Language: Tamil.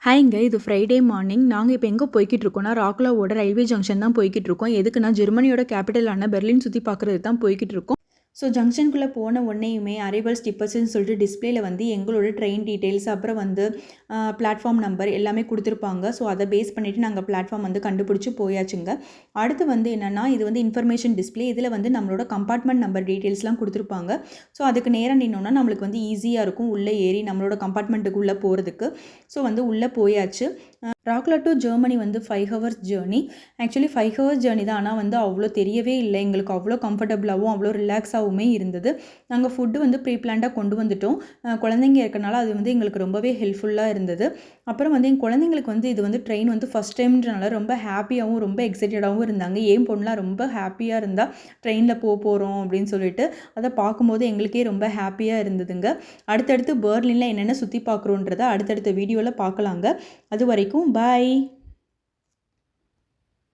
ஹாய்ங்க, இது ஃப்ரைடே மார்னிங். நாங்கள் இப்போ எங்கே போய்கிட்டு இருக்கோம்னா, ராக்லாவோட ரயில்வே ஜங்ஷன் தான் போய்கிட்டு இருக்கோம். எதுக்குன்னா, ஜெர்மனியோட கேபிட்டலான பெர்லின் சுற்றி பார்க்குறதுக்கு தான் போய்கிட்டு இருக்கோம். ஸோ ஜங்ஷனுக்குள்ளே போன உடனேயுமே அரைவல்ஸ் டிப்பர்ஸ்ன்னு சொல்லிட்டு டிஸ்பிளேல வந்து எங்களோட ட்ரெயின் டீட்டெயில்ஸ், அப்புறம் வந்து பிளாட்ஃபார்ம் நம்பர் எல்லாமே கொடுத்துருப்பாங்க. ஸோ அதை பேஸ் பண்ணிவிட்டு நாங்கள் பிளாட்ஃபார்ம் வந்து கண்டுபிடிச்சி போயாச்சுங்க. அடுத்து வந்து என்னென்னா, இது வந்து இன்ஃபர்மேஷன் டிஸ்பிளே. இதில் வந்து நம்மளோட கம்பார்ட்மெண்ட் நம்பர் டீட்டெயில்ஸ்லாம் கொடுத்துருப்பாங்க. ஸோ அதுக்கு நேராக நின்னோன்னா நம்மளுக்கு வந்து ஈஸியாக இருக்கும் உள்ளே ஏறி நம்மளோட கம்பார்ட்மெண்ட்டுக்கு உள்ளே போகிறதுக்கு. ஸோ வந்து உள்ளே போயாச்சு. ராக்லா டு ஜெர்மனி வந்து 5 hours journey. Actually 5 hours journey தான். ஆனால் வந்து அவ்வளோ தெரியவே இல்லை. எங்களுக்கு அவ்வளோ கம்ஃபர்டபுளாகவும் அவ்வளோ ரிலாக்ஸாகவுமே இருந்தது. நாங்கள் ஃபுட்டு வந்து ப்ரீ பிளான்டாக கொண்டு வந்துட்டோம். குழந்தைங்க இருக்கனால அது வந்து எங்களுக்கு ரொம்பவே ஹெல்ப்ஃபுல்லாக இருந்தது. அப்புறம் வந்து என் குழந்தைங்களுக்கு வந்து இது வந்து ட்ரெயின் வந்து ஃபஸ்ட் டைம்ன்றனால ரொம்ப ஹாப்பியாகவும் ரொம்ப எக்ஸைட்டடாகவும் இருந்தாங்க. என் பொண்ணுலாம் ரொம்ப ஹாப்பியாக இருந்தால் ட்ரெயினில் போகிறோம் அப்படின்னு சொல்லிட்டு அதை பார்க்கும்போது எங்களுக்கே ரொம்ப ஹாப்பியாக இருந்ததுங்க. அடுத்தடுத்து பெர்லினில் என்னென்ன சுற்றி பார்க்குறோன்றதை அடுத்தடுத்த வீடியோவில் பார்க்கலாங்க. அது வரைக்கும் பாய்.